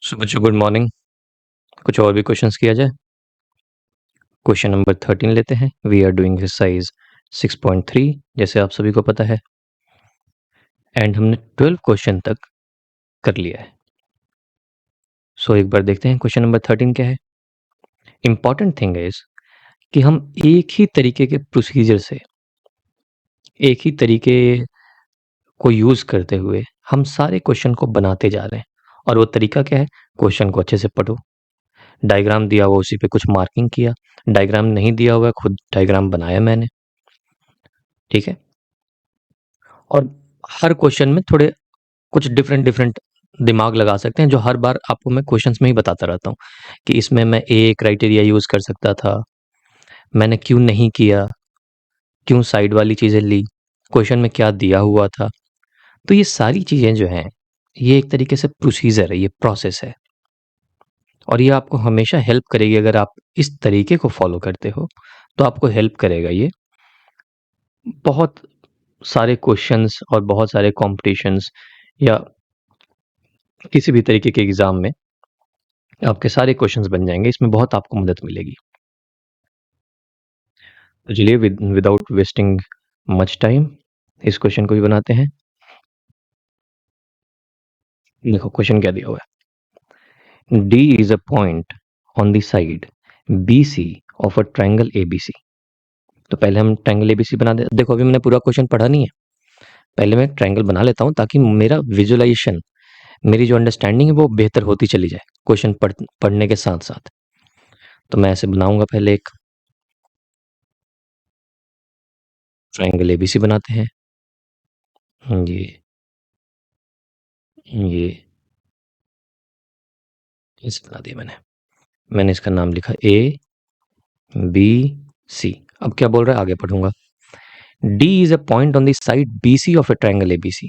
सो बच्चों good morning. कुछ और भी क्वेश्चंस किया जाए। क्वेश्चन नंबर 13 लेते हैं। वी आर डूइंग एक्सरसाइज 6.3 जैसे आप सभी को पता है, एंड हमने 12 क्वेश्चन तक कर लिया है। सो एक बार देखते हैं क्वेश्चन नंबर 13 क्या है। इंपॉर्टेंट थिंग इज कि हम एक ही तरीके के प्रोसीजर से, एक ही तरीके को यूज करते हुए हम सारे क्वेश्चन को बनाते जा रहे हैं। और वो तरीका क्या है? क्वेश्चन को अच्छे से पढ़ो, डायग्राम दिया हुआ उसी पे कुछ मार्किंग किया, डायग्राम नहीं दिया हुआ खुद डायग्राम बनाया मैंने, ठीक है। और हर क्वेश्चन में थोड़े कुछ डिफरेंट डिफरेंट दिमाग लगा सकते हैं, जो हर बार आपको मैं क्वेश्चंस में ही बताता रहता हूँ कि इसमें मैं ए क्राइटेरिया यूज कर सकता था, मैंने क्यों नहीं किया, क्यों साइड वाली चीजें ली, क्वेश्चन में क्या दिया हुआ था। तो ये सारी चीजें जो हैं, ये एक तरीके से प्रोसीजर है, ये प्रोसेस है, और ये आपको हमेशा हेल्प करेगी। अगर आप इस तरीके को फॉलो करते हो तो आपको हेल्प करेगा ये बहुत सारे क्वेश्चंस और बहुत सारे कॉम्पिटिशन्स या किसी भी तरीके के एग्जाम में आपके सारे क्वेश्चंस बन जाएंगे। इसमें बहुत आपको मदद मिलेगी। तो चलिए विदाउट वेस्टिंग मच टाइम इस क्वेश्चन को भी बनाते हैं। देखो क्वेश्चन क्या दिया हुआ है। D is a point on the side BC of a triangle ABC। तो पहले हम ट्रायंगल ABC बना दे। देखो अभी मैंने पूरा क्वेश्चन पढ़ा नहीं है, पहले मैं ट्रायंगल बना लेता हूं ताकि मेरा विजुअलाइजेशन, मेरी जो अंडरस्टैंडिंग है वो बेहतर होती चली जाए क्वेश्चन पढ़ने के साथ साथ। तो मैं ऐसे बनाऊंगा, पहले एक ट्रायंगल ABC बनाते हैं। ये इसे बना दिया मैंने इसका नाम लिखा ABC। अब क्या बोल रहा है, आगे पढ़ूंगा। D is a point on the side BC of a triangle ABC।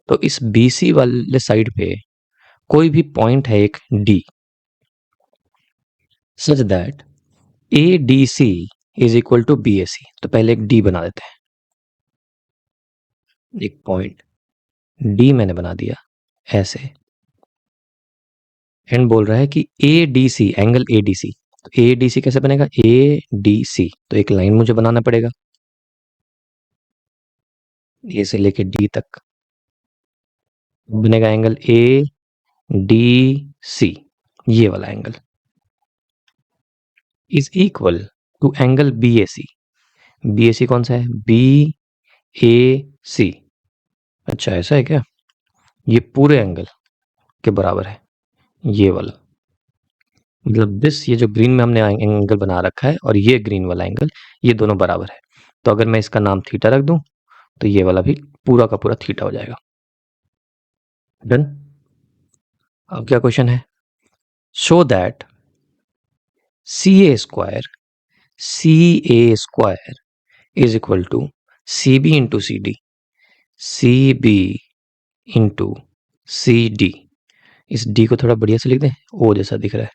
तो इस BC वाले साइड पे कोई भी पॉइंट है एक D, such that ADC is equal to BAC। तो पहले एक D बना देते हैं, एक पॉइंट D मैंने बना दिया ऐसे, एंड बोल रहा है कि ADC, एंगल ADC। तो ADC कैसे बनेगा? ADC तो एक लाइन मुझे बनाना पड़ेगा, ए से लेके डी तक बनेगा एंगल ADC। ये वाला angle is equal to angle BAC। BAC कौन सा है? BAC। अच्छा ऐसा है क्या? ये पूरे एंगल के बराबर है, ये वाला, मतलब दिस, ये जो ग्रीन में हमने एंगल बना रखा है और ये ग्रीन वाला एंगल, ये दोनों बराबर है। तो अगर मैं इसका नाम थीटा रख दूं तो ये वाला भी पूरा का पूरा थीटा हो जाएगा। डन। अब क्या क्वेश्चन है? Show that CA square is equal to CB into CD, CB into CD। इस D को थोड़ा बढ़िया से लिख दें, O जैसा दिख रहा है।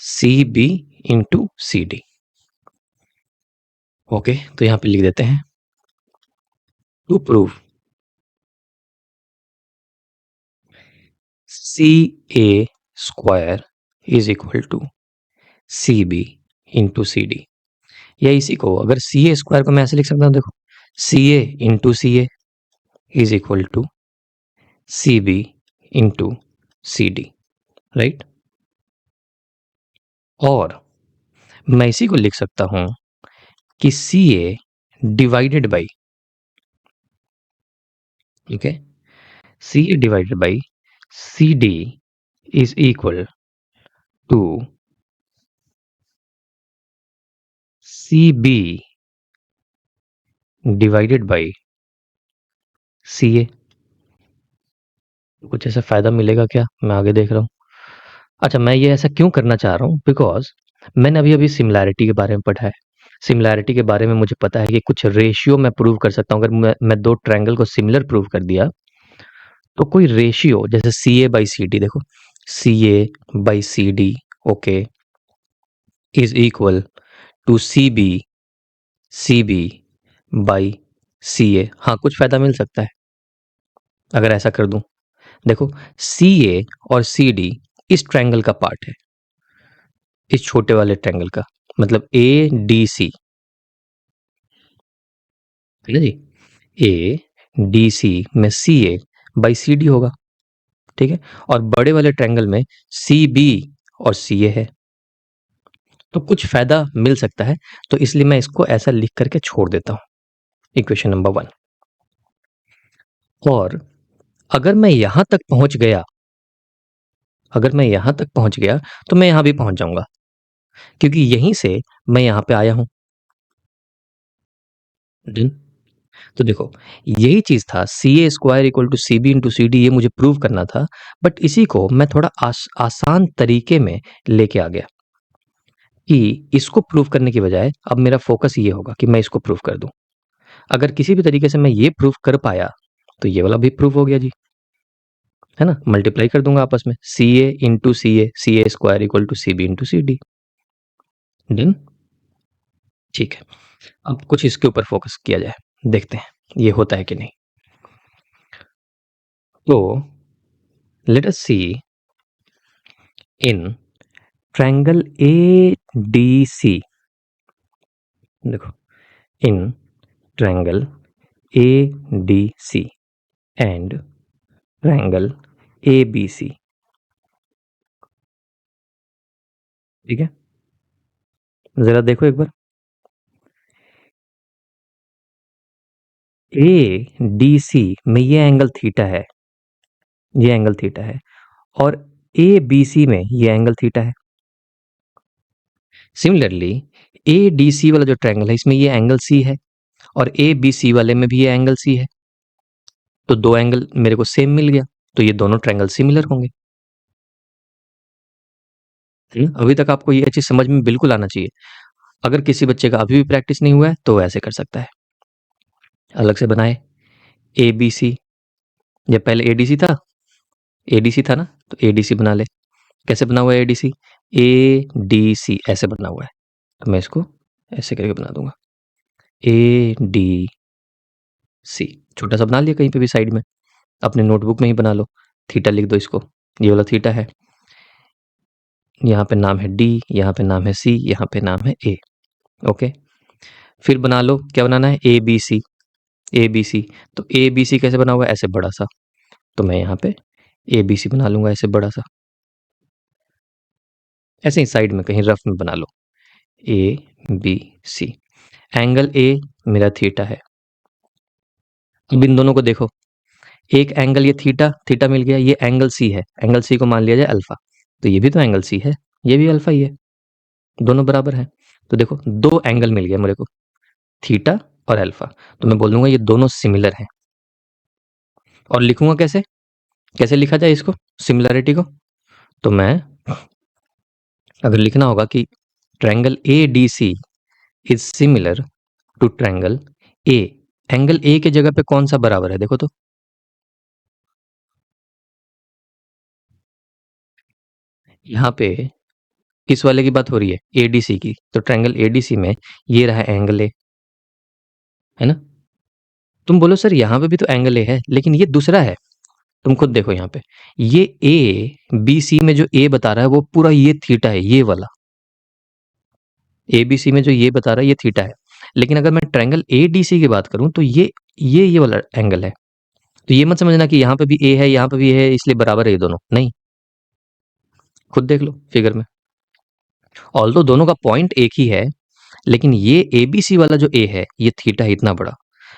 CB into CD। ओके, तो यहां पे लिख देते हैं to prove CA square is equal to CB into CD। या इसी को अगर CA स्क्वायर को मैं ऐसे लिख सकता हूं, देखो CA into CA is equal to CB into CD, right. और मैं इसी को लिख सकता हूं कि CA डिवाइडेड बाई, ठीक है, CA divided by CD is equal to CB divided by CA। कुछ ऐसा फायदा मिलेगा क्या? मैं आगे देख रहा हूं। अच्छा, मैं ये ऐसा क्यों करना चाह रहा हूं? बिकॉज मैंने अभी अभी सिमिलैरिटी के बारे में पढ़ा है। सिमिलैरिटी के बारे में मुझे पता है कि कुछ रेशियो मैं प्रूव कर सकता हूं। अगर मैं दो ट्रायंगल को सिमिलर प्रूव कर दिया तो कोई रेशियो, जैसे CA बाई CD, देखो CA by CD, okay, is equal to CB by CA। हाँ, कुछ फायदा मिल सकता है अगर ऐसा कर दूं। देखो, सी ए और सी डी इस ट्रायंगल का पार्ट है, इस छोटे वाले ट्रायंगल का, मतलब ए डी सी, है ना जी। ए डी सी में C A by C D होगा, ठीक है। और बड़े वाले ट्रायंगल में सी बी और सी ए है, तो कुछ फायदा मिल सकता है, तो इसलिए मैं इसको ऐसा लिख करके छोड़ देता हूं, इक्वेशन नंबर 1। और अगर मैं यहां तक पहुंच गया, अगर मैं यहां तक पहुंच गया तो मैं यहां भी पहुंच जाऊंगा, क्योंकि यहीं से मैं यहां पे आया हूं। डन। तो देखो, यही चीज था, C A square equal to C B into C D, ये मुझे प्रूव करना था, बट इसी को मैं थोड़ा आसान तरीके में लेके आ गया कि इसको प्रूव करने की बजाय अब मेरा फोकस ये होगा कि मैं इसको प्रूव कर दूं। अगर किसी भी तरीके से मैं ये प्रूव कर पाया तो ये वाला भी प्रूव हो गया जी, है ना। मल्टीप्लाई कर दूंगा आपस में, C A into C A square equal to C B into C D. Done. ठीक है, अब कुछ इसके ऊपर फोकस किया जाए, देखते हैं ये होता है कि नहीं। तो let us see in triangle A D C, देखो, in triangle A D C and triangle A B C, ठीक है। जरा देखो एक बार, ए डी सी में ये एंगल थीटा है, ये एंगल थीटा है, और ए बी सी में ये एंगल थीटा है। सिमिलरली ए डी सी वाला जो ट्रायंगल है इसमें ये एंगल सी है, और ए बी सी वाले में भी ये एंगल सी है, तो दो एंगल मेरे को सेम मिल गया, तो ये दोनों ट्रायंगल सिमिलर होंगे। अभी तक आपको ये चीज समझ में बिल्कुल आना चाहिए। अगर किसी बच्चे का अभी भी प्रैक्टिस नहीं हुआ है तो ऐसे कर सकता है, अलग से बनाए ए बी सी, जब पहले ए डी सी था, ए डी सी था ना, तो ए डी सी बना ले। कैसे बना हुआ है A D C? A D सी ऐसे बना हुआ है, तो मैं इसको ऐसे करके बना दूंगा, ए डी सी। छोटा सा बना लिया कहीं पे भी साइड में, अपने नोटबुक में ही बना लो, थीटा लिख दो इसको, ये वाला थीटा है, यहाँ पे नाम है डी, यहाँ पे नाम है सी, यहाँ पे नाम है ए। ओके, फिर बना लो, क्या बनाना है? A B C, A B C. तो ए बी सी कैसे बना हुआ है? ऐसे बड़ा सा, तो मैं यहाँ पे ए बी सी बना लूंगा ऐसे बड़ा सा, ऐसे ही साइड में कहीं रफ में बना लो, ए बी सी। एंगल ए मेरा थीटा है। अब इन दोनों को देखो, एक एंगल ये थीटा, थीटा मिल गया, ये एंगल सी है, एंगल सी को मान लिया जाए अल्फा, तो ये भी तो एंगल सी है, ये भी अल्फा ही है, दोनों बराबर है। तो देखो, दो एंगल मिल गया मेरे को, थीटा और अल्फा, तो मैं बोल दूंगा ये दोनों सिमिलर हैं। और लिखूंगा कैसे? कैसे लिखा जाए इसको, सिमिलरिटी को? तो मैं अगर लिखना होगा कि triangle A D C is similar to triangle A, angle A के जगह पे कौन सा बराबर है देखो तो, यहाँ पे किस वाले की बात हो रही है? एडीसी की, तो ट्रायंगल एडीसी में ये रहा एंगल ए, है ना। तुम बोलो सर यहाँ पे भी तो एंगल ए है, लेकिन ये दूसरा है, तुम खुद देखो यहाँ पे, ये ए बी सी में जो ए बता रहा है वो पूरा ये थीटा है, ये वाला ए बी सी में जो ये बता रहा है ये थीटा है। लेकिन अगर मैं ट्रायंगल ए डी सी की बात करूं तो ये वाला एंगल है। तो ये मत समझना कि यहाँ पे भी ए है यहाँ पे भी ए है इसलिए बराबर है ये दोनों, नहीं, खुद देख लो फिगर में। ऑल्दो दोनों का पॉइंट एक ही है, लेकिन ये ए बी सी वाला जो ए है ये थीटा है इतना बड़ा,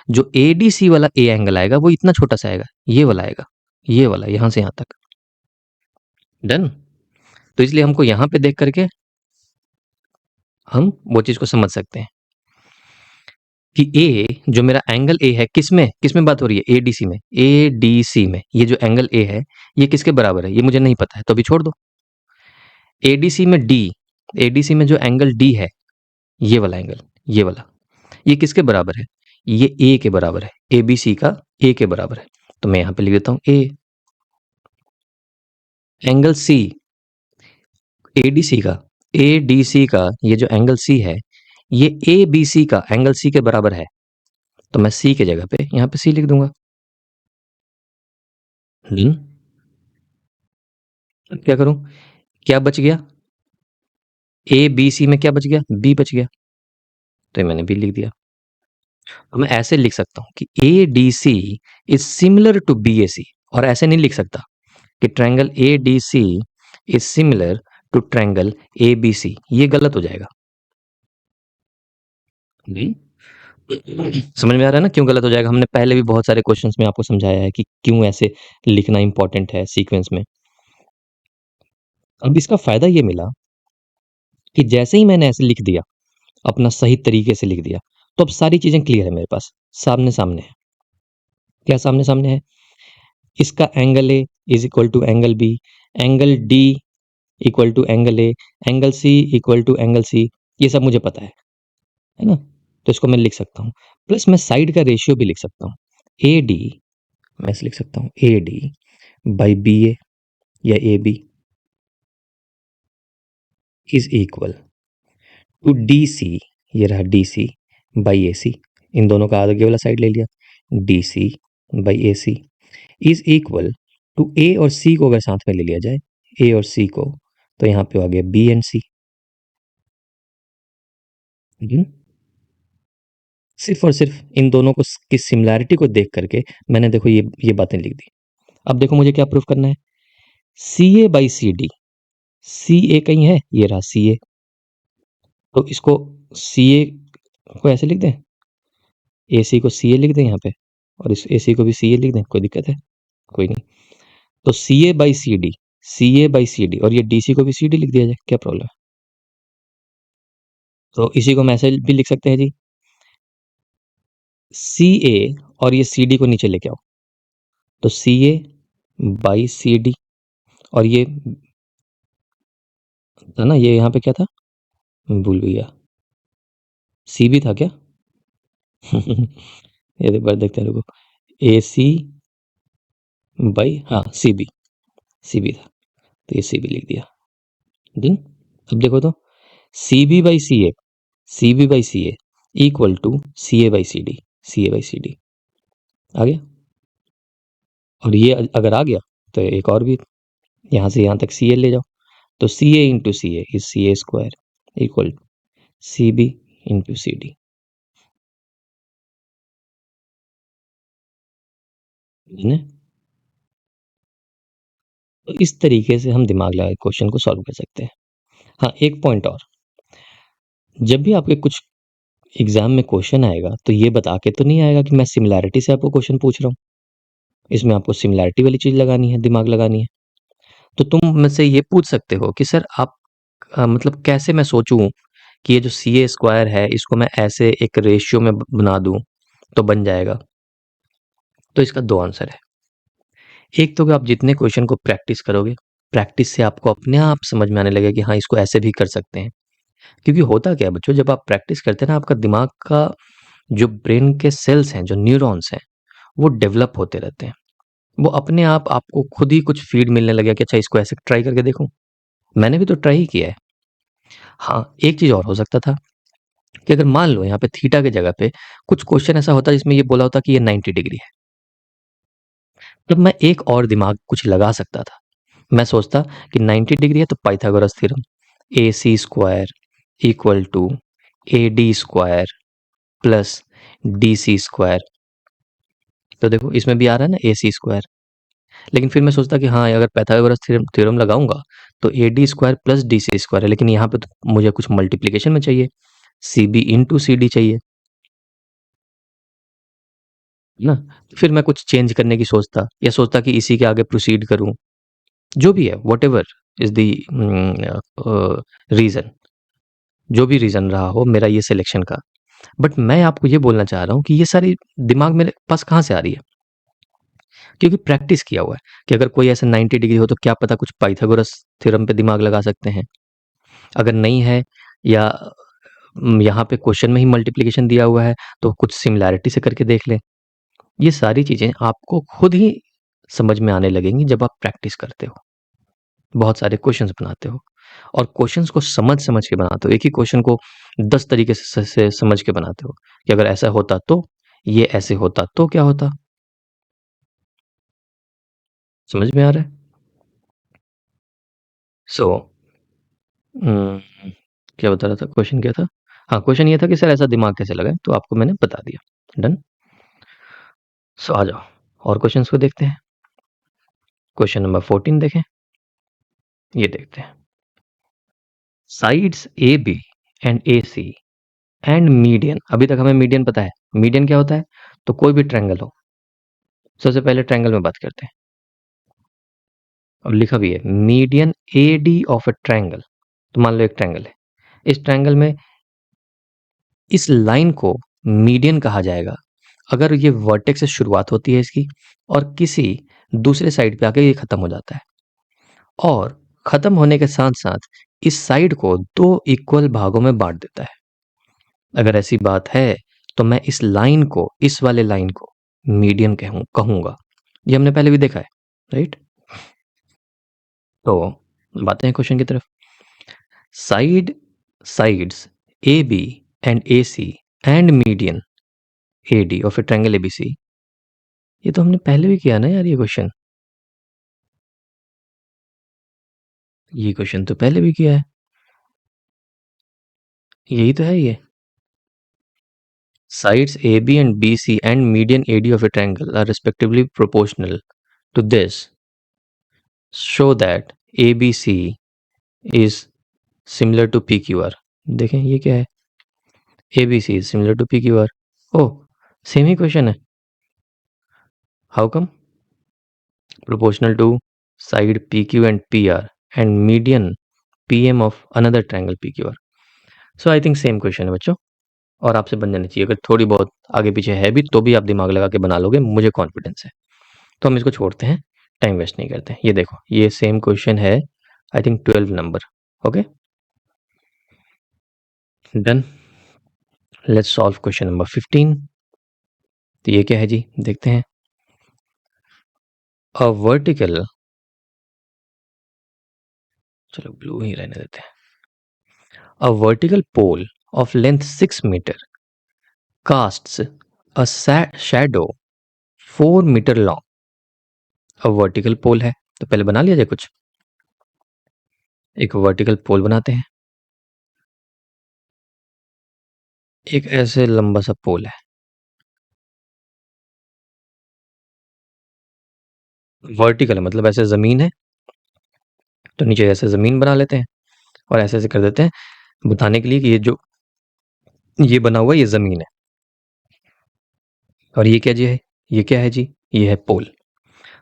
जो ए डी सी वाला ए एंगल आएगा वो इतना छोटा सा आएगा, ये वाला आएगा, ये वाला यहां से यहां तक। डन। तो इसलिए हमको यहां पे देख करके हम वो चीज को समझ सकते हैं कि ए जो मेरा एंगल ए है, किसमें बात हो रही है? ए डी सी में, ए डी सी में ये जो एंगल ए है ये किसके बराबर है? ये मुझे नहीं पता है, तो अभी छोड़ दो। ए डी सी में डी, ए डी सी में जो एंगल डी है, ये वाला एंगल, ये वाला, ये किसके बराबर है? ये ए के बराबर है, ए बी सी का ए के बराबर है, तो मैं यहां पे लिख देता हूं ए। एंगल सी, ए डी सी का, ए डी सी का ये जो एंगल सी है ये ए बी सी का एंगल सी के बराबर है, तो मैं सी के जगह पे यहां पे सी लिख दूंगा। अब क्या करूं? क्या बच गया? ए बी सी में क्या बच गया? बी बच गया, तो ये मैंने बी लिख दिया। तो मैं ऐसे लिख सकता हूं कि A D C is similar to B A C, और ऐसे नहीं लिख सकता कि triangle A D C is similar to triangle A B C. ये गलत हो जाएगा। नहीं, समझ में आ रहा है ना क्यों गलत हो जाएगा? हमने पहले भी बहुत सारे क्वेश्चंस में आपको समझाया है कि क्यों ऐसे लिखना इंपॉर्टेंट है सीक्वेंस में। अब इसका फायदा ये मिला कि जैसे ही मैंने ऐसे लिख दिया, अपना सही तरीके से लिख दिया, तो अब सारी चीजें क्लियर है मेरे पास, सामने सामने है। क्या सामने सामने है? इसका angle A is equal to angle B, angle D equal to angle A, angle C equal to angle C, ये सब मुझे पता है ना? तो इसको मैं लिख सकता हूँ। प्लस मैं साइड का रेशियो भी लिख सकता हूँ। ए डी, मैं ऐसे लिख सकता हूँ A D by B A या A B is equal to D C, ये रहा डी सी बाई ए सी, इन दोनों का आगे वाला साइड ले लिया, D C by A C is equal to A और सी को अगर साथ में ले लिया जाए, ए और सी को, तो यहाँ पे आ गया बी एंड सी। सिर्फ और सिर्फ इन दोनों को की सिमिलैरिटी को देख करके मैंने देखो ये बातें लिख दी। अब देखो मुझे क्या प्रूफ करना है? सी A by C D, C ए कहीं है, ये रहा सी ए, तो इसको सी ए को ऐसे लिख दें, ए सी को सी ए लिख दें यहाँ पे, और इस ए सी को भी सी ए लिख दें, कोई दिक्कत है? कोई नहीं। तो C A by C D, C A by C D, और ये डी सी को भी सी डी लिख दिया जाए, क्या प्रॉब्लम है? तो इसी को मैं ऐसे भी लिख सकते हैं जी, सी ए और ये सी डी को नीचे लेके आओ, तो C A by C D, और ये था ना, ये यहाँ पे क्या था, भूल गया, सी बी था क्या? ये एक बार देखते हैं, रुको, ए सी बाई, हाँ सी बी था, तो ये सी बी लिख दिया। देन अब देखो तो, C B by C A, C B by C A equal to C A by C D, C A by C D आ गया। और ये अगर आ गया तो एक और भी, यहाँ से यहाँ तक सी ए ले जाओ, तो C A into C A is C A square equal to C B into C D. तो इस तरीके से हम दिमाग लगा के क्वेश्चन को सॉल्व कर सकते हैं। हाँ, एक पॉइंट और, जब भी आपके कुछ एग्जाम में क्वेश्चन आएगा तो ये बता के तो नहीं आएगा कि मैं सिमिलैरिटी से आपको क्वेश्चन पूछ रहा हूँ। इसमें आपको सिमिलैरिटी वाली चीज लगानी है, दिमाग लगानी है। तो तुम मुझसे ये पूछ सकते हो कि सर आप मतलब कैसे मैं सोचूं कि ये जो सी ए स्क्वायर है इसको मैं ऐसे एक रेशियो में बना दूं तो बन जाएगा। तो इसका दो आंसर है। एक तो कि आप जितने क्वेश्चन को प्रैक्टिस करोगे, प्रैक्टिस से आपको अपने आप समझ में आने लगेगा कि हाँ इसको ऐसे भी कर सकते हैं। क्योंकि होता क्या है बच्चों, जब आप प्रैक्टिस करते हैं ना, आपका दिमाग का जो ब्रेन के सेल्स हैं, जो न्यूरॉन्स हैं, वो डेवलप होते रहते हैं। वो अपने आप आपको खुद ही कुछ फीड मिलने लगेगा कि अच्छा इसको ऐसे ट्राई करके देखूं। मैंने भी तो ट्राई ही किया है। हाँ, एक चीज और हो सकता था कि अगर मान लो यहाँ पे थीटा की जगह पे कुछ क्वेश्चन ऐसा होता जिसमें ये बोला होता कि ये 90 डिग्री है, तब मैं एक और दिमाग कुछ लगा सकता था। मैं सोचता कि 90 डिग्री है तो Pythagoras theorem, A C square equal to A D square plus D C square. तो देखो इसमें भी आ रहा है ना ए सी स्क्वायर। लेकिन फिर मैं सोचता कि हाँ अगर पाइथागोरस थ्योरम थ्योरम लगाऊंगा तो A D square plus D C square है, लेकिन यहाँ पे तो मुझे कुछ मल्टीप्लीकेशन में चाहिए, C B into C D चाहिए ना। फिर मैं कुछ चेंज करने की सोचता, या सोचता कि इसी के आगे प्रोसीड करूं, जो भी है whatever is the reason, जो भी रीजन रहा हो मेरा ये सिलेक्शन का। बट मैं आपको ये बोलना चाह रहा हूँ कि ये सारी दिमाग मेरे पास कहाँ से आ रही है, क्योंकि प्रैक्टिस किया हुआ है कि अगर कोई ऐसा 90 डिग्री हो तो क्या पता कुछ पाइथागोरस थ्योरम पे दिमाग लगा सकते हैं। अगर नहीं है, या यहाँ पे क्वेश्चन में ही मल्टीप्लिकेशन दिया हुआ है, तो कुछ सिमिलैरिटी से करके देख लें। ये सारी चीजें आपको खुद ही समझ में आने लगेंगी जब आप प्रैक्टिस करते हो, बहुत सारे क्वेश्चंस बनाते हो, और क्वेश्चंस को समझ समझ के बनाते हो। एक ही क्वेश्चन को 10 तरीके से समझ के बनाते हो कि अगर ऐसा होता तो, ये ऐसे होता तो क्या होता। समझ में आ रहा है? सो क्या बता रहा था, क्वेश्चन क्या था? हाँ, क्वेश्चन ये था कि सर ऐसा दिमाग कैसे लगा, तो आपको मैंने बता दिया। डन। सो आ जाओ और क्वेश्चंस को देखते हैं। क्वेश्चन नंबर 14 देखें, ये देखते हैं। Sides A B and A C and median, अभी तक हमें मीडियन पता है। मीडियन क्या होता है? तो कोई भी ट्रायंगल हो। सबसे पहले ट्रायंगल में बात करते हैं, और लिखा भी है median A D of a triangle. तो मान लो एक ट्रायंगल है, इस ट्रायंगल में इस लाइन को मीडियन कहा जाएगा अगर ये वर्टेक्स से शुरुआत होती है इसकी, और किसी दूसरे साइड पे आके ये खत्म हो जाता है, और खत्म होने के साथ साथ इस साइड को दो इक्वल भागों में बांट देता है। अगर ऐसी बात है तो मैं इस लाइन को, इस वाले लाइन को मीडियन कहूंगा। ये हमने पहले भी देखा है, राइट? तो बातें हैं क्वेश्चन की तरफ। Sides A B and A C and median A D of a triangle ABC. ये तो हमने पहले भी किया ना यार, ये क्वेश्चन तो पहले भी किया है। यही तो है ये। Sides AB and BC and median AD of a triangle are respectively proportional to this. Show that ABC is similar to PQR. देखें ये क्या है? ABC is similar to PQR. Oh, same ही क्वेश्चन है। How come? Proportional to side PQ and PR and median PM of another triangle PQR. So I think same question है बच्चों, और आपसे बन जानी चाहिए। अगर थोड़ी बहुत आगे पीछे है भी तो भी आप दिमाग लगा के बना लोगे, मुझे कॉन्फिडेंस है। तो हम इसको छोड़ते हैं, टाइम वेस्ट नहीं करते हैं। ये देखो, ये सेम क्वेश्चन है, I think 12 number. Okay, done. Let's solve question number 15। तो ये क्या है जी, देखते हैं। अ वर्टिकल, चलो ब्लू ही रहने देते हैं। A vertical pole of length 6 metre casts a shadow 4 metre long. अब वर्टिकल पोल है तो पहले बना लिया जाए कुछ। एक वर्टिकल पोल बनाते हैं, एक ऐसे लंबा सा पोल है। वर्टिकल है मतलब ऐसे जमीन है, तो नीचे ऐसे जमीन बना लेते हैं, और ऐसे ऐसे कर देते हैं बताने के लिए कि ये जो ये बना हुआ है ये जमीन है, और ये क्या जी है? ये क्या है जी? ये है पोल।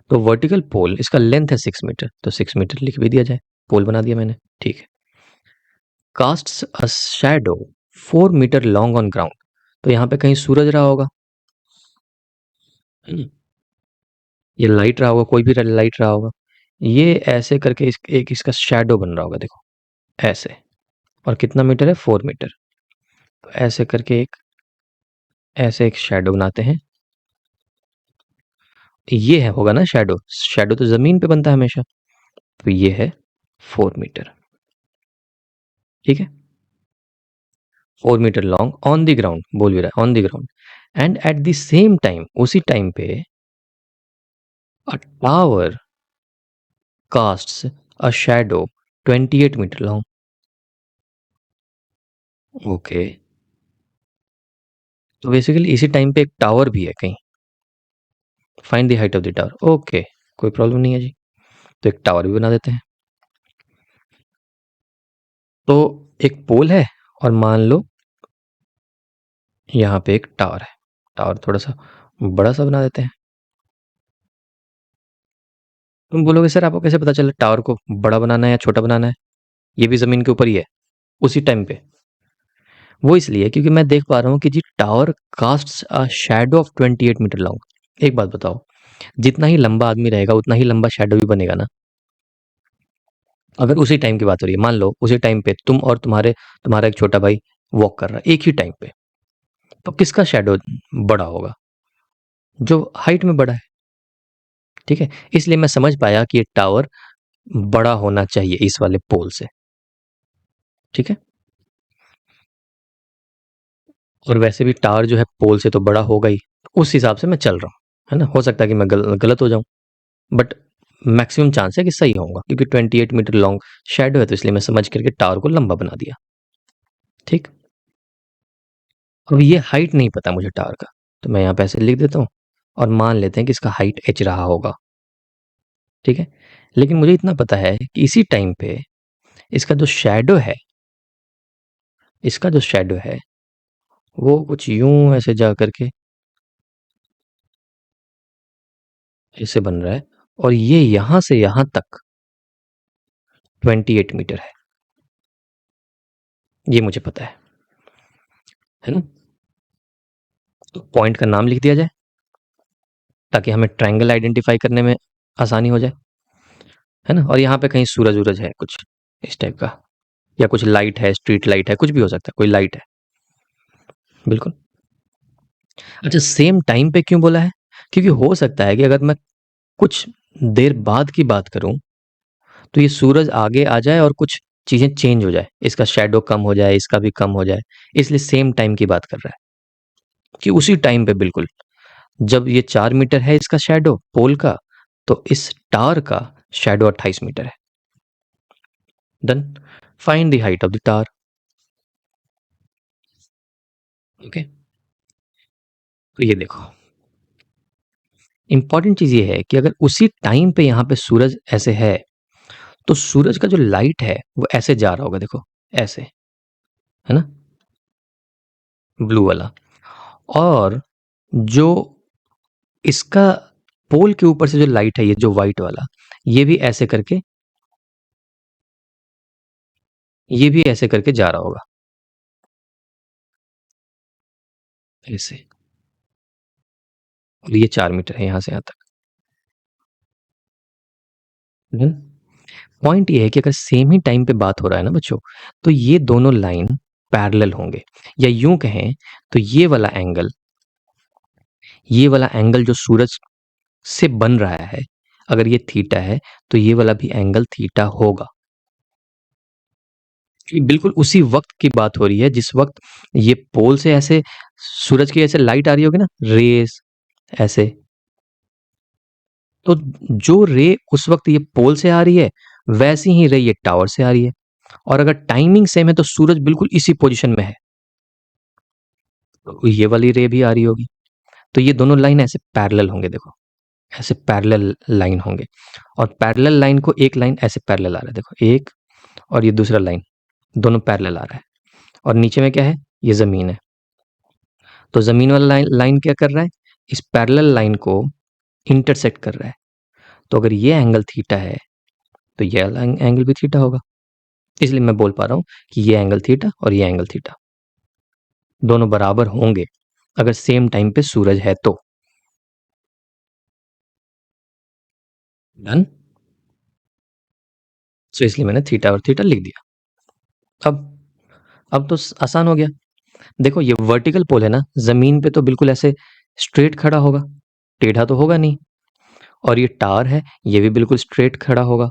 तो वर्टिकल पोल, इसका लेंथ है 6 मीटर, तो 6 मीटर लिख भी दिया जाए, पोल बना दिया मैंने, ठीक है। Casts a shadow 4 metre long on ground, तो यहाँ पे कहीं सूरज रहा होगा, ये लाइट रहा होगा, कोई भी लाइट रहा होगा, ये ऐसे करके एक इसका शैडो बन रहा होगा, देखो ऐसे। और कितना मीटर है? 4 मीटर। तो ऐसे करके ऐसे एक शैडो बनाते हैं। ये है होगा ना शैडो, शैडो तो जमीन पे बनता है हमेशा, तो ये है 4 मीटर, ठीक है। 4 metre long on the ground, बोल भी रहा है on the ground, and at the same time, उसी टाइम पे a tower casts a shadow 28 metre long. Okay, तो बेसिकली इसी टाइम पे एक टावर भी है कहीं। Find the height of the tower. Okay, कोई प्रॉब्लम नहीं है जी, तो एक टावर भी बना देते हैं। तो एक पोल है, और मान लो यहाँ पे एक टावर है, टावर थोड़ा सा बड़ा सा बना देते हैं। तुम बोलोगे सर आपको कैसे पता चला टावर को बड़ा बनाना है या छोटा बनाना है? ये भी जमीन के ऊपर ही है उसी टाइम पे। वो इसलिए क्योंकि मैं देख पा रहा हूँ कि जी tower casts a shadow of 28 metre long. एक बात बताओ, जितना ही लंबा आदमी रहेगा उतना ही लंबा शैडो भी बनेगा ना। अगर उसी टाइम की बात हो रही है, मान लो उसी टाइम पे तुम और तुम्हारा एक छोटा भाई वॉक कर रहा है एक ही टाइम पे, तो किसका शैडो बड़ा होगा? जो हाइट में बड़ा है, ठीक है। इसलिए मैं समझ पाया कि ये टावर बड़ा होना चाहिए इस वाले पोल से, ठीक है। और वैसे भी टावर जो है पोल से तो बड़ा होगा ही, उस हिसाब से मैं चल रहा हूँ, है ना। हो सकता है कि मैं गलत हो जाऊं, बट मैक्सिमम चांस है कि सही होगा, क्योंकि 28 मीटर लॉन्ग शैडो है, तो इसलिए मैं समझ करके टावर को लंबा बना दिया। ठीक, अब ये हाइट नहीं पता मुझे टावर का, तो मैं यहाँ पे ऐसे लिख देता हूँ और मान लेते हैं कि इसका हाइट h रहा होगा। ठीक है, लेकिन मुझे इतना पता है कि इसी टाइम पे इसका जो शैडो है, इसका जो शैडो है वो कुछ यूं ऐसे जा करके ऐसे बन रहा है, और ये यहां से यहां तक 28 मीटर है, ये मुझे पता है ना। तो पॉइंट का नाम लिख दिया जाए ताकि हमें ट्रायंगल आइडेंटिफाई करने में आसानी हो जाए, है ना। और यहाँ पे कहीं सूरज वूरज है कुछ इस टाइप का, या कुछ लाइट है, स्ट्रीट लाइट है, कुछ भी हो सकता है, कोई लाइट है, बिल्कुल। अच्छा, सेम टाइम पे क्यों बोला है? क्योंकि हो सकता है कि अगर मैं कुछ देर बाद की बात करूं तो ये सूरज आगे आ जाए और कुछ चीजें चेंज हो जाए, इसका शैडो कम हो जाए, इसका भी कम हो जाए, इसलिए सेम टाइम की बात कर रहा है कि उसी टाइम पे बिल्कुल जब ये 4 मीटर है इसका शैडो पोल का, तो इस टावर का शैडो 28 मीटर है। Done, find the height of the tower. Okay, तो ये देखो, इंपॉर्टेंट चीज ये है कि अगर उसी टाइम पे यहां पे सूरज ऐसे है, तो सूरज का जो लाइट है वो ऐसे जा रहा होगा, देखो ऐसे, है ना, ब्लू वाला। और जो इसका पोल के ऊपर से जो लाइट है, ये जो व्हाइट वाला, ये भी ऐसे करके, ये भी ऐसे करके जा रहा होगा, ऐसे। और ये 4 मीटर है यहां से यहां तक। पॉइंट ये है कि अगर सेम ही टाइम पे बात हो रहा है ना बच्चों, तो ये दोनों लाइन पैरेलल होंगे, या यूं कहें तो ये वाला एंगल जो सूरज से बन रहा है, अगर ये थीटा है तो ये वाला भी एंगल थीटा होगा। ये बिल्कुल उसी वक्त की बात हो रही है जिस वक्त ये पोल से ऐसे सूरज की ऐसे लाइट आ रही होगी ना, रेस ऐसे, तो जो रे उस वक्त ये पोल से आ रही है, वैसी ही रे ये टावर से आ रही है। और अगर टाइमिंग सेम है तो सूरज बिल्कुल इसी पोजीशन में है, तो ये वाली रे भी आ रही होगी। तो ये दोनों लाइन ऐसे पैरेलल होंगे, देखो ऐसे पैरेलल लाइन होंगे। और पैरेलल लाइन को एक लाइन ऐसे पैरेलल आ रहा है, देखो एक, और ये दूसरा लाइन, दोनों पैरेलल आ रहा है। और नीचे में क्या है, ये जमीन है। तो जमीन वाला लाइन क्या कर रहा है, इस पैरेलल लाइन को इंटरसेक्ट कर रहा है। तो अगर ये एंगल थीटा है तो ये एंगल भी थीटा होगा। इसलिए मैं बोल पा रहा हूं कि ये एंगल थीटा और ये एंगल थीटा दोनों बराबर होंगे अगर सेम टाइम पे सूरज है तो। डन। सो इसलिए मैंने थीटा और थीटा लिख दिया। अब तो आसान हो गया। देखो ये वर्टिकल पोल है ना, जमीन पे तो बिल्कुल ऐसे स्ट्रेट खड़ा होगा, टेढ़ा तो होगा नहीं। और ये टावर है, ये भी बिल्कुल स्ट्रेट खड़ा होगा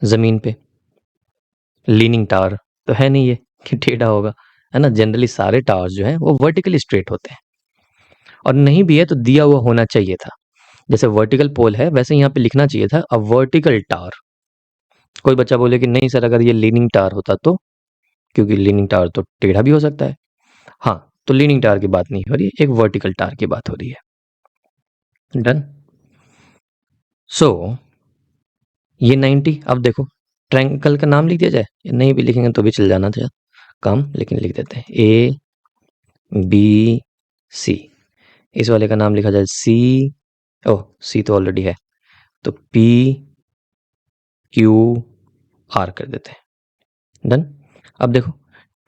जमीन पे। लीनिंग टावर तो है नहीं ये कि टेढ़ा होगा, है ना। जनरली सारे टावर्स जो हैं वो वर्टिकली स्ट्रेट होते हैं, और नहीं भी है तो दिया हुआ होना चाहिए था। जैसे वर्टिकल पोल है वैसे यहाँ पे लिखना चाहिए था अ वर्टिकल टावर। कोई बच्चा बोले कि नहीं सर अगर ये लीनिंग टावर होता तो, क्योंकि लीनिंग टावर तो टेढ़ा भी हो सकता है। हाँ, तो लीनिंग टावर की बात नहीं हो रही है, एक वर्टिकल टावर की बात हो रही है। डन। सो ये 90। अब देखो ट्रायंगल का नाम लिख दिया जाए, नहीं भी लिखेंगे तो भी चल जाना चाहिए काम, लेकिन लिख देते हैं ए बी सी। इस वाले का नाम लिखा जाए सी, ओह सी तो ऑलरेडी है, तो पी क्यू आर कर देते हैं। डन। अब देखो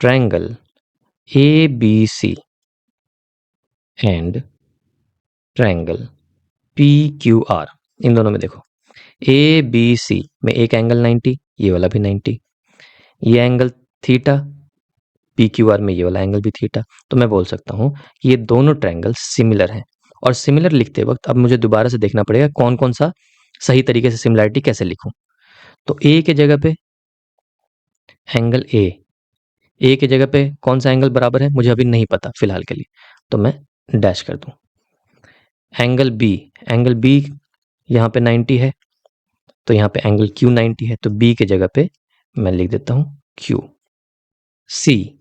triangle A B C and triangle P Q R, इन दोनों में देखो ए बी सी में एक एंगल 90, ये वाला भी 90, ये angle theta, P Q are में ये वाला एंगल भी थीटा। तो मैं बोल सकता हूं कि ये दोनों ट्रायंगल सिमिलर हैं। और सिमिलर लिखते वक्त अब मुझे दोबारा से देखना पड़ेगा कौन कौन सा सही तरीके से सिमिलरिटी कैसे लिखूं। तो ए के जगह पे एंगल ए की जगह पे कौन सा एंगल बराबर है मुझे अभी नहीं पता फिलहाल के लिए, तो मैं डैश कर दूं। एंगल बी, एंगल बी यहाँ पे 90 है, तो यहाँ पे एंगल क्यू 90 है, तो बी के जगह पे मैं लिख देता हूँ क्यू। सी,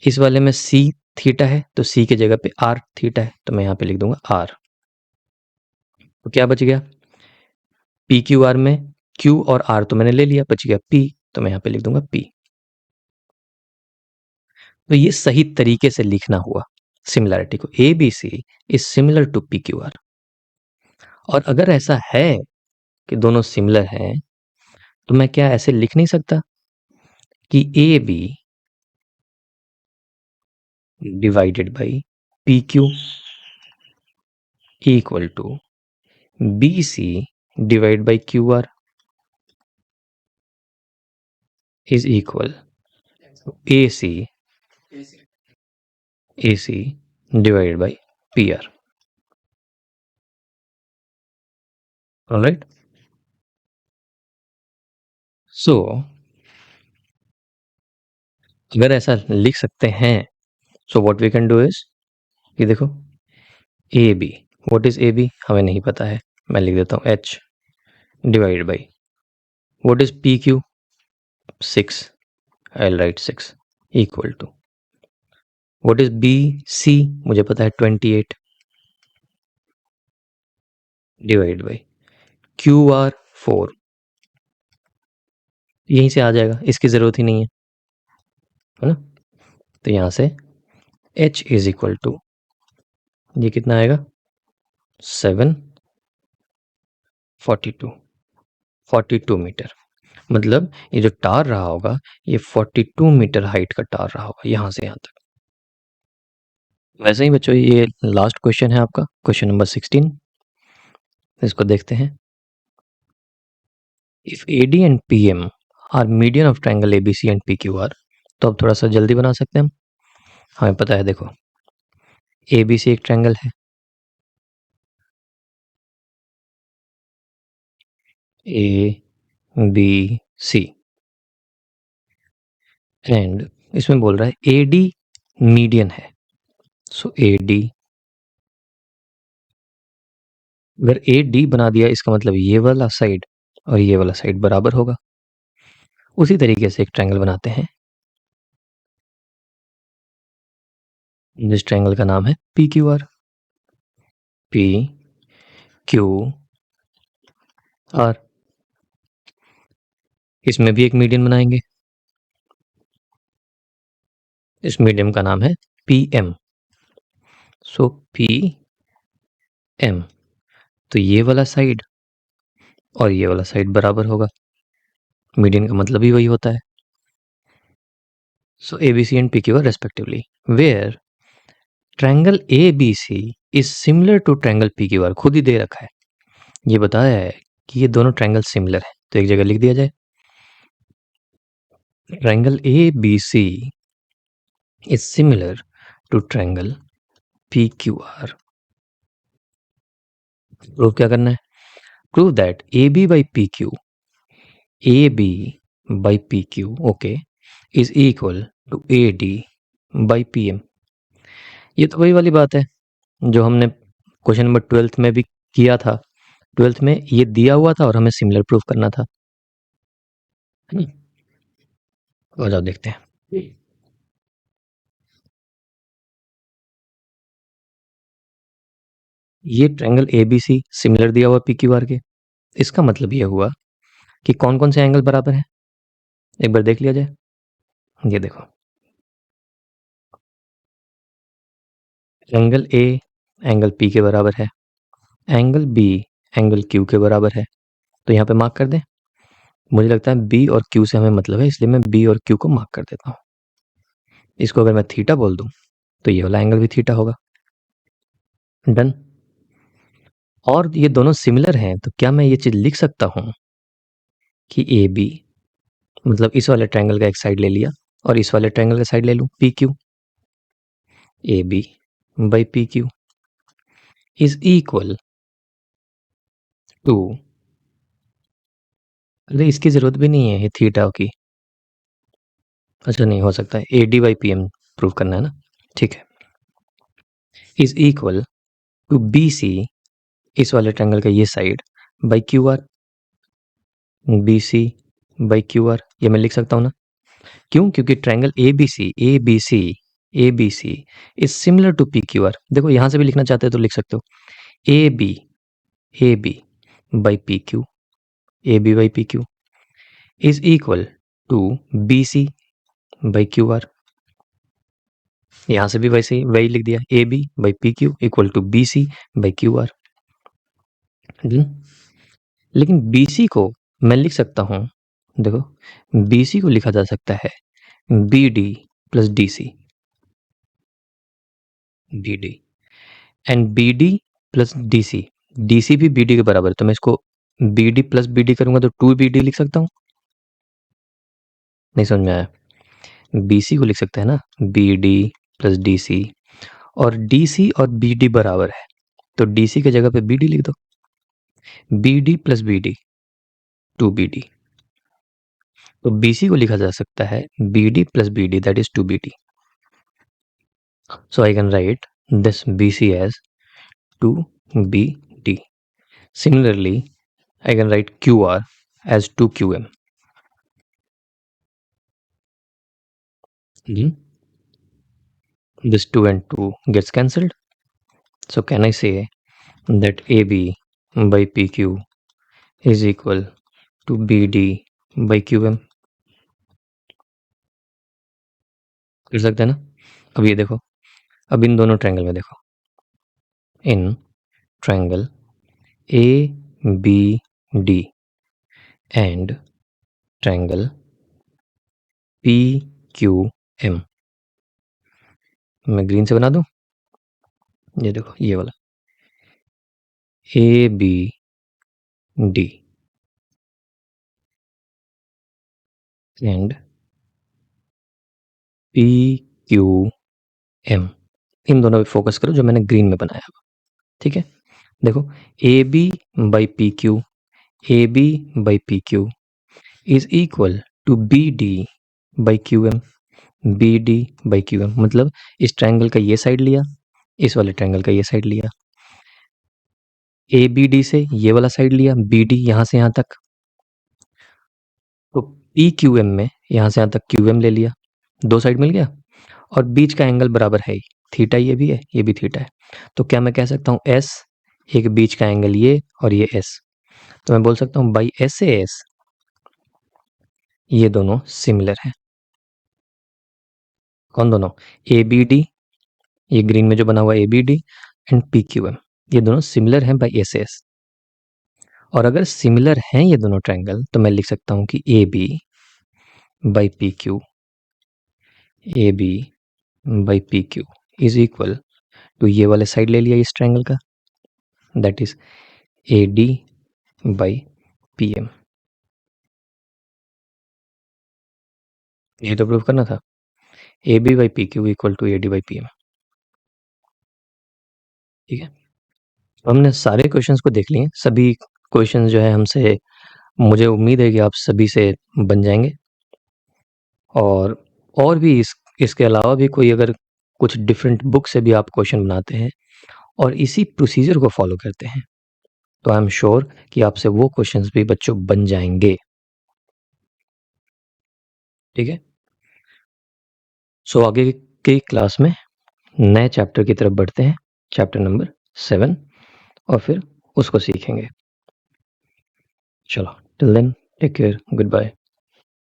इस वाले में सी थीटा है, तो सी के जगह पे आर थीटा है, तो मैं यहाँ पे लिख दूंगा आर। तो क्या बच गया, पी क्यू आर में क्यू और आर तो मैंने ले लिया, बच गया पी, तो मैं यहाँ पे लिख दूंगा पी। तो ये सही तरीके से लिखना हुआ सिमिलैरिटी को, A B C is similar to P Q R. और अगर ऐसा है कि दोनों सिमिलर हैं, तो मैं क्या ऐसे लिख नहीं सकता कि A B divided by P Q equal to B C divide by Q R is equal A C divided by PR. Alright? So, अगर ऐसा लिख सकते हैं, so what we can do is, ये देखो A B, what is A B हमें नहीं पता है, मैं लिख देता हूँ H divided by what is P Q 6, I'll write 6 equal to what is B C, मुझे पता है 28 divided by क्यू आर 4, यहीं से आ जाएगा, इसकी जरूरत ही नहीं है ना। तो यहां से H इज इक्वल टू, ये कितना आएगा 742 मीटर। मतलब ये जो टार रहा होगा, ये 42 मीटर हाइट का टार रहा होगा यहां से यहां तक। वैसे ही बच्चों, ये लास्ट क्वेश्चन है आपका, क्वेश्चन नंबर 16। इसको देखते हैं। If A D and P M are median of triangle A B C and P Q R, तो अब थोड़ा सा जल्दी बना सकते हैं हम। हमें पता है, देखो ए बी सी एक ट्रायंगल है, ए बी सी, एंड इसमें बोल रहा है ए डी मीडियन है। सो ए डी, अगर ए डी बना दिया, इसका मतलब ये वाला साइड और ये वाला साइड बराबर होगा। उसी तरीके से एक ट्रायंगल बनाते हैं, जिस ट्रायंगल का नाम है P Q are. P Q are, इसमें भी एक मीडियन बनाएंगे, इस मीडियम का नाम है पी एम। सो पी एम, तो ये वाला साइड और ये वाला साइड बराबर होगा, मीडियन का मतलब ही वही होता है। So A B C and P Q R respectively, where triangle A B C is similar to triangle P Q R, खुद ही दे रखा है, ये बताया है कि ये दोनों ट्रायंगल सिमिलर है, तो एक जगह लिख दिया जाए, triangle A B C is similar to triangle P Q R. Prove क्या करना है, prove that A B by P Q, A B by P Q, okay, is equal to A D by P M. ये तो वही वाली बात है जो हमने क्वेश्चन नंबर 12th में भी किया था। 12th में ये दिया हुआ था और हमें सिमिलर प्रूफ करना था। आ जाओ देखते हैं। ये triangle A B C similar दिया हुआ पी क्यू आर के, इसका मतलब ये हुआ कि कौन कौन से एंगल बराबर हैं, एक बार देख लिया जाए। ये देखो, एंगल ए एंगल पी के बराबर है, एंगल बी एंगल क्यू के बराबर है, तो यहाँ पे मार्क कर दें। मुझे लगता है बी और क्यू से हमें मतलब है, इसलिए मैं बी और क्यू को मार्क कर देता हूँ। इसको अगर मैं थीटा बोल दूं, तो ये वाला एंगल भी थीटा होगा। डन। और ये दोनों सिमिलर हैं, तो क्या मैं ये चीज लिख सकता हूं कि ए बी, मतलब इस वाले ट्रायंगल का एक साइड ले लिया और इस वाले ट्रायंगल का साइड ले लूं, P Q, A B by P Q is equal to, अरे इसकी जरूरत भी नहीं है ये थीटा की, अच्छा नहीं हो सकता है, A D by P M prove करना है ना, ठीक है, is equal to B C, इस वाले ट्रायंगल का ये side, by Q R. BC by QR, ये मैं लिख सकता हूँ ना? क्यों? क्योंकि triangle ABC is similar to PQR। देखो यहां से भी लिखना चाहते हो तो लिख सकते हो AB by PQ, AB by PQ is equal to BC by QR। यहां से भी वैसे ही वही लिख दिया, AB by PQ equal to BC by QR। लेकिन BC को मैं लिख सकता हूं, देखो BC को लिखा जा सकता है BD plus DC, BD and BD plus DC, DC भी BD के बराबर है, तो मैं इसको BD प्लस BD करूंगा तो 2BD लिख सकता हूं। नहीं समझ में आया? BC को लिख सकते हैं ना BD प्लस DC, और DC और BD बराबर है तो DC की जगह पे BD लिख दो। BD प्लस BD 2BD, तो BC को लिखा जा सकता है BD plus BD that is 2BD। So I can write this BC as 2BD. Similarly, I can write QR as 2QM. This 2 and 2 gets cancelled. So can I say that AB by PQ is equal to BD by QM? कर सकते हैं ना? अब ये देखो, अब इन दोनों triangle में देखो, in triangle ABD and triangle PQM, मैं ग्रीन से बना दूं, ये देखो ये वाला ABD एंड PQM, इन दोनों पे फोकस करो जो मैंने ग्रीन में बनाया हुआ, ठीक है? देखो AB by PQ, AB by PQ is equal to BD by QM, BD by QM मतलब इस ट्रायंगल का ये साइड लिया, इस वाले ट्रायंगल का ये साइड लिया, ABD से ये वाला साइड लिया, BD यहां से यहां तक, तो PQM में यहां से यहां तक QM ले लिया, दो साइड मिल गया, और बीच का एंगल बराबर है ही, थीटा ये भी है ये भी थीटा है, तो क्या मैं कह सकता हूँ S, एक बीच का एंगल ये और ये S, तो मैं बोल सकता हूँ बाई SAS ये दोनों सिमिलर हैं। कौन दोनों? ABD, ये ग्रीन में जो बना हुआ ABD एंड PQM, ये दोनों सिमिलर हैं बाई SAS। और अगर सिमिलर हैं ये दोनों ट्रायंगल तो मैं लिख सकता हूँ कि AB by PQ, AB by PQ is equal to ये वाले साइड ले लिया इस ट्रायंगल का, that is AD by PM। ये तो प्रूव करना था, AB by PQ equal to AD by PM, ठीक है? तो हमने सारे क्वेश्चंस को देख लिए, सभी क्वेश्चंस जो है हमसे, मुझे उम्मीद है कि आप सभी से बन जाएंगे, और भी इसके अलावा भी कोई अगर कुछ डिफरेंट बुक से भी आप क्वेश्चन बनाते हैं और इसी प्रोसीजर को फॉलो करते हैं तो आई एम श्योर कि आपसे वो क्वेश्चंस भी बच्चों बन जाएंगे, ठीक है? सो आगे की क्लास में नए चैप्टर की तरफ बढ़ते हैं, चैप्टर नंबर 7, और फिर उसको सीखेंगे। चलो till then take care, good bye.